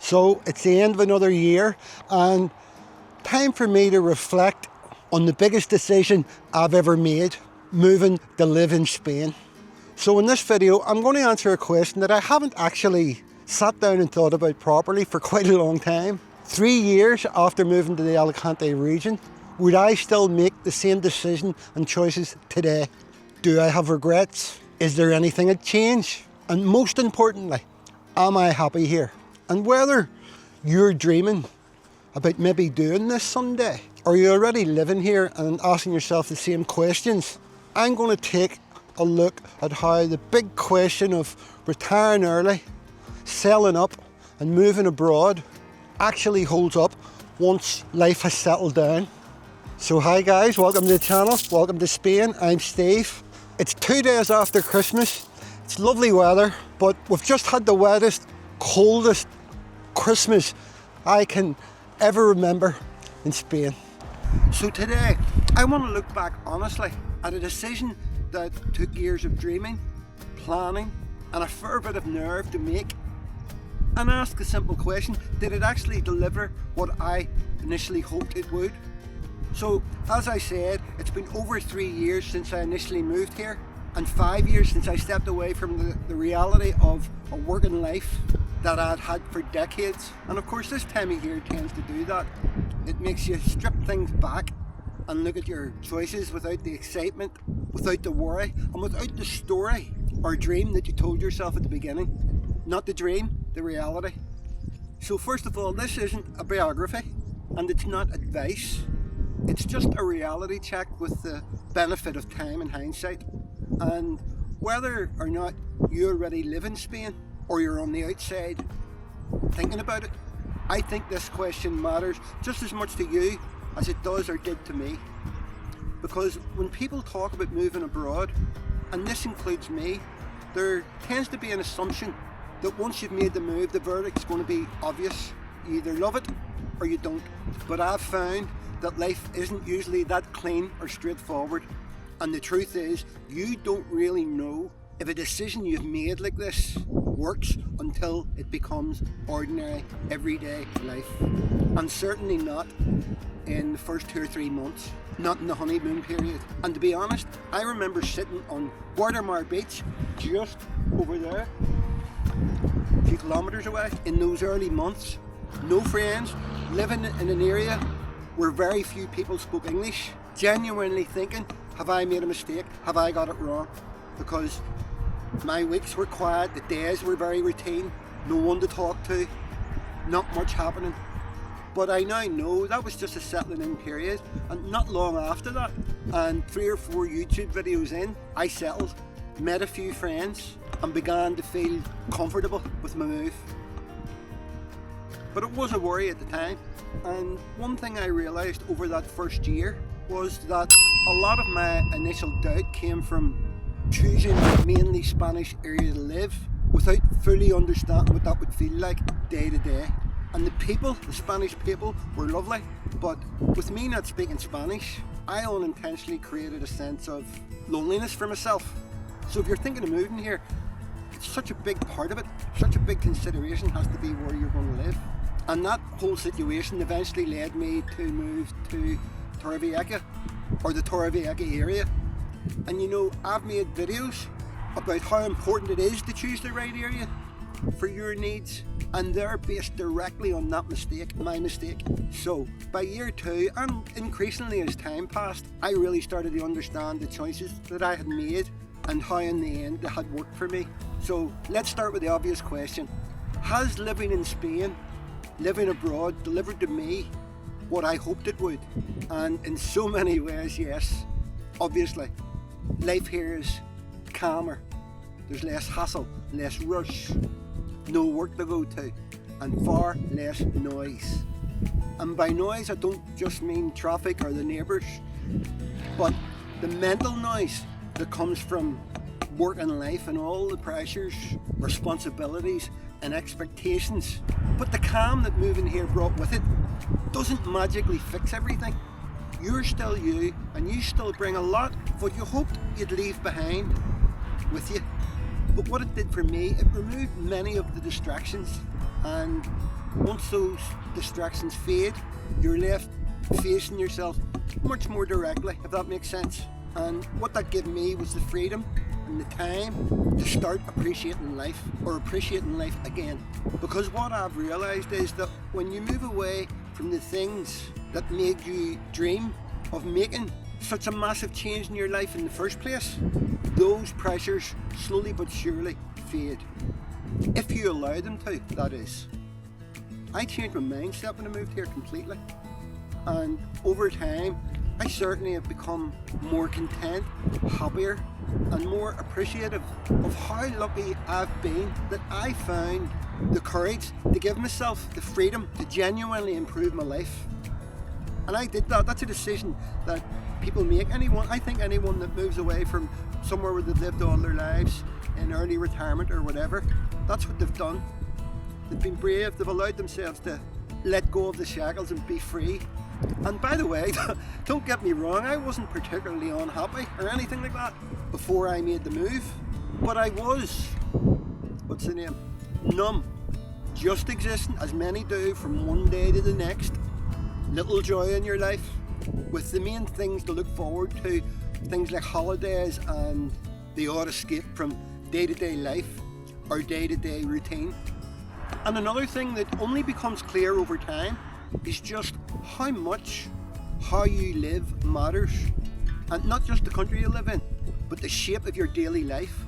So it's the end of another year and time for me to reflect on the biggest decision I've ever made, moving to live in Spain. So in this video, I'm going to answer a question that I haven't actually sat down and thought about properly for quite a long time. 3 years after moving to the Alicante region, would I still make the same decision and choices today? Do I have regrets? Is there anything I'd change? And most importantly, am I happy here? And whether you're dreaming about maybe doing this someday, or you're already living here and asking yourself the same questions, I'm going to take a look at how the big question of retiring early, selling up and moving abroad actually holds up once life has settled down. So hi guys, welcome to the channel, welcome to Spain, I'm Steve. It's 2 days after Christmas, it's lovely weather, but we've just had the wettest, coldest Christmas I can ever remember in Spain. So today, I want to look back honestly at a decision that took years of dreaming, planning, and a fair bit of nerve to make, and ask a simple question: did it actually deliver what I initially hoped it would? So, as I said, it's been over 3 years since I initially moved here, and 5 years since I stepped away from the reality of a working life that I'd had for decades. And of course, this time of year tends to do that. It makes you strip things back and look at your choices without the excitement, without the worry, and without the story or dream that you told yourself at the beginning. Not the dream, the reality. So first of all, this isn't a biography, and it's not advice. It's just a reality check with the benefit of time and hindsight. And whether or not you already live in Spain, or you're on the outside thinking about it, I think this question matters just as much to you as it does or did to me. Because when people talk about moving abroad, and this includes me, there tends to be an assumption that once you've made the move, the verdict's going to be obvious. You either love it or you don't. But I've found that life isn't usually that clean or straightforward. And the truth is, you don't really know if a decision you've made like this works until it becomes ordinary, everyday life. And certainly not in the first 2 or 3 months, not in the honeymoon period. And to be honest, I remember sitting on Guardamar Beach, just over there, a few kilometres away, in those early months, no friends, living in an area where very few people spoke English, genuinely thinking, have I made a mistake? Have I got it wrong? Because my weeks were quiet, the days were very routine, no one to talk to, not much happening. But I now know that was just a settling in period, and not long after that, and 3 or 4 YouTube videos in, I settled, met a few friends, and began to feel comfortable with my move. But it was a worry at the time, and one thing I realised over that first year was that a lot of my initial doubt came from choosing a mainly Spanish area to live without fully understanding what that would feel like day to day. And the people, the Spanish people, were lovely, but with me not speaking Spanish, I unintentionally created a sense of loneliness for myself. So if you're thinking of moving here, it's such a big part of it, such a big consideration has to be where you're going to live. And that whole situation eventually led me to move to Torrevieja, or the Torrevieja area. And you know, I've made videos about how important it is to choose the right area for your needs, and they're based directly on that mistake, my mistake. So by year 2, and increasingly as time passed, I really started to understand the choices that I had made and how in the end they had worked for me. So let's start with the obvious question: has living in Spain, living abroad, delivered to me what I hoped it would? And in so many ways, yes. Obviously, life here is calmer. There's less hassle, less rush, no work to go to, and far less noise. And by noise, I don't just mean traffic or the neighbours, but the mental noise that comes from work and life and all the pressures, responsibilities and expectations. But the calm that moving here brought with it doesn't magically fix everything. You're still you, and you still bring a lot of what you hoped you'd leave behind with you. But what it did for me, it removed many of the distractions, and Once those distractions fade, you're left facing yourself much more directly, if that makes sense. And what that gave me was the freedom and the time to start appreciating life, or appreciating life again. Because what I've realised is that when you move away from the things that made you dream of making such a massive change in your life in the first place, those pressures slowly but surely fade. If you allow them to, that is. I changed my mindset when I moved here completely. And over time, I certainly have become more content, happier, and more appreciative of how lucky I've been that I found the courage to give myself the freedom to genuinely improve my life. And I did that. That's a decision that people make. I think anyone that moves away from somewhere where they've lived all their lives in early retirement or whatever, that's what they've done. They've been brave, they've allowed themselves to let go of the shackles and be free. And by the way, don't get me wrong, I wasn't particularly unhappy or anything like that before I made the move. But I was, numb. Just existing, as many do, from one day to the next. Little joy in your life, with the main things to look forward to, things like holidays and the odd escape from day-to-day life or day-to-day routine. And another thing that only becomes clear over time is just how much how you live matters. And not just the country you live in, but the shape of your daily life.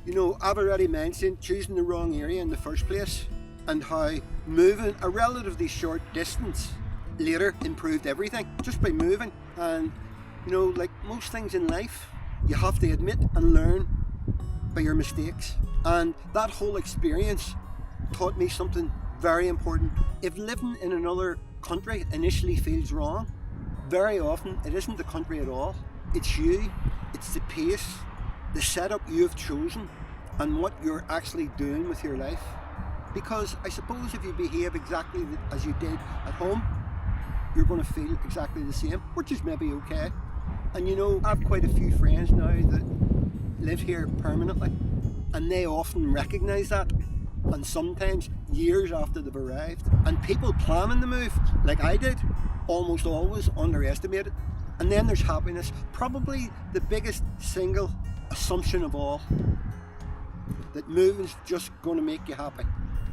You know, I've already mentioned choosing the wrong area in the first place, and how moving a relatively short distance later improved everything just by moving. And you know, like most things in life, you have to admit and learn by your mistakes. And that whole experience taught me something very important. If living in another country initially feels wrong, very often it isn't the country at all. It's you, it's the pace, the setup you have chosen, and what you're actually doing with your life. Because I suppose if you behave exactly as you did at home, you're going to feel exactly the same, which is maybe okay. And you know, I have quite a few friends now that live here permanently, and they often recognise that, and sometimes years after they've arrived. And people planning the move, like I did, almost always underestimate it. And then there's happiness, probably the biggest single assumption of all, that moving's just going to make you happy.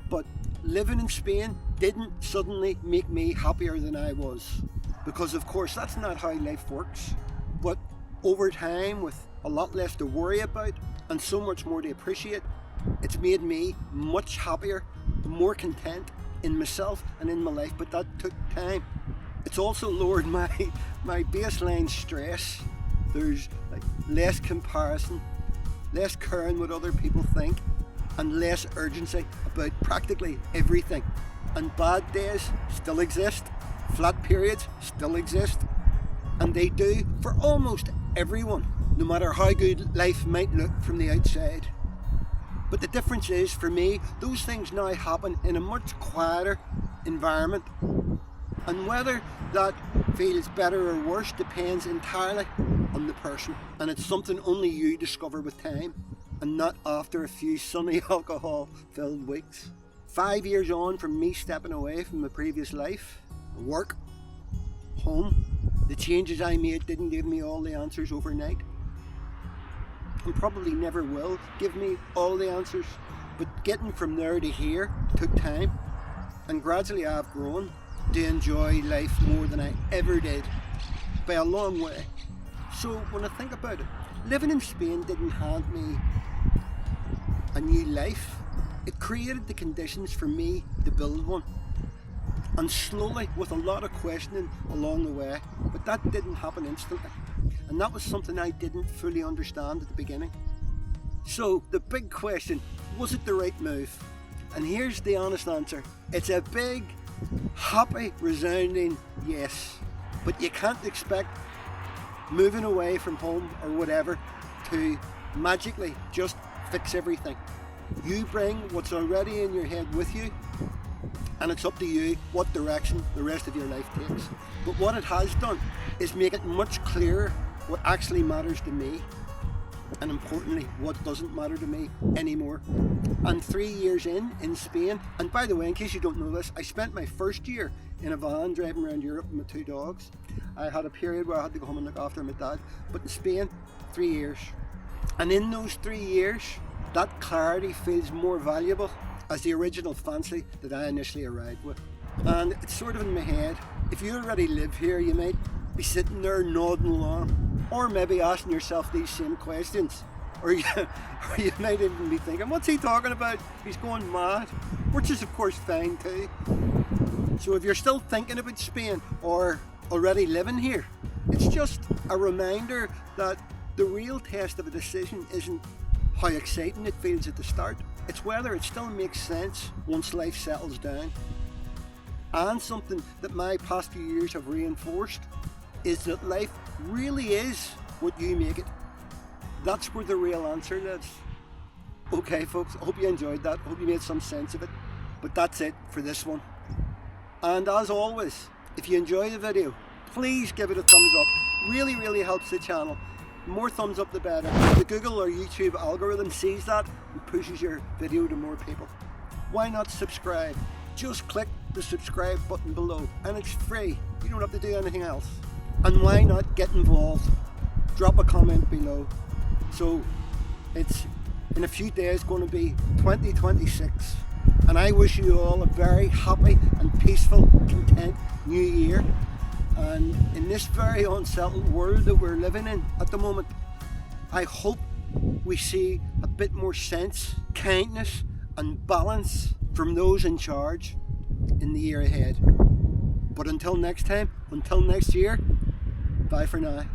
But living in Spain didn't suddenly make me happier than I was, because of course that's not how life works. But over time, with a lot less to worry about and so much more to appreciate, it's made me much happier, more content in myself and in my life. But that took time. It's also lowered my baseline stress. There's like less comparison, less caring what other people think, and less urgency about practically everything. And bad days still exist, flat periods still exist, and they do for almost everyone, no matter how good life might look from the outside. But the difference is, for me, those things now happen in a much quieter environment. And whether that feels better or worse depends entirely on the person. And it's something only you discover with time, and not after a few sunny alcohol-filled weeks. 5 years on from me stepping away from my previous life, work, home, the changes I made didn't give me all the answers overnight. And probably never will give me all the answers. But getting from there to here took time. And gradually I've grown to enjoy life more than I ever did, by a long way. So when I think about it, living in Spain didn't hand me a new life. It created the conditions for me to build one. And slowly, with a lot of questioning along the way, but that didn't happen instantly. And that was something I didn't fully understand at the beginning. So the big question, was it the right move? And here's the honest answer. It's a big, happy, resounding yes. But you can't expect moving away from home or whatever to magically just fix everything. You bring what's already in your head with you, and it's up to you what direction the rest of your life takes. But what it has done is make it much clearer what actually matters to me. and importantly, what doesn't matter to me anymore. And 3 years in Spain, and by the way, in case you don't know this, I spent my first year in a van driving around Europe with my 2 dogs. I had a period where I had to go home and look after my dad, but in Spain, 3 years. And in those 3 years, that clarity feels more valuable as the original fancy that I initially arrived with. And it's sort of in my head, if you already live here, you might be sitting there nodding along, or maybe asking yourself these same questions, or you might even be thinking, what's he talking about? He's going mad, which is of course fine too. So if you're still thinking about Spain or already living here, it's just a reminder that the real test of a decision isn't how exciting it feels at the start, it's whether it still makes sense once life settles down. And something that my past few years have reinforced is that life really is what you make it. That's where the real answer lives. Okay folks, I hope you enjoyed that, I hope you made some sense of it, but that's it for this one. And as always, if you enjoy the video, please give it a thumbs up, really helps the channel. The more thumbs up the better. The Google or YouTube algorithm sees that and pushes your video to more people. Why not subscribe? Just click the subscribe button below and it's free. You don't have to do anything else. And why not get involved? Drop a comment below. So it's in a few days going to be 2026 and I wish you all a very happy and peaceful, content new year. And in this very unsettled world that we're living in at the moment, I hope we see a bit more sense, kindness and balance from those in charge in the year ahead. But until next time, until next year, bye for now.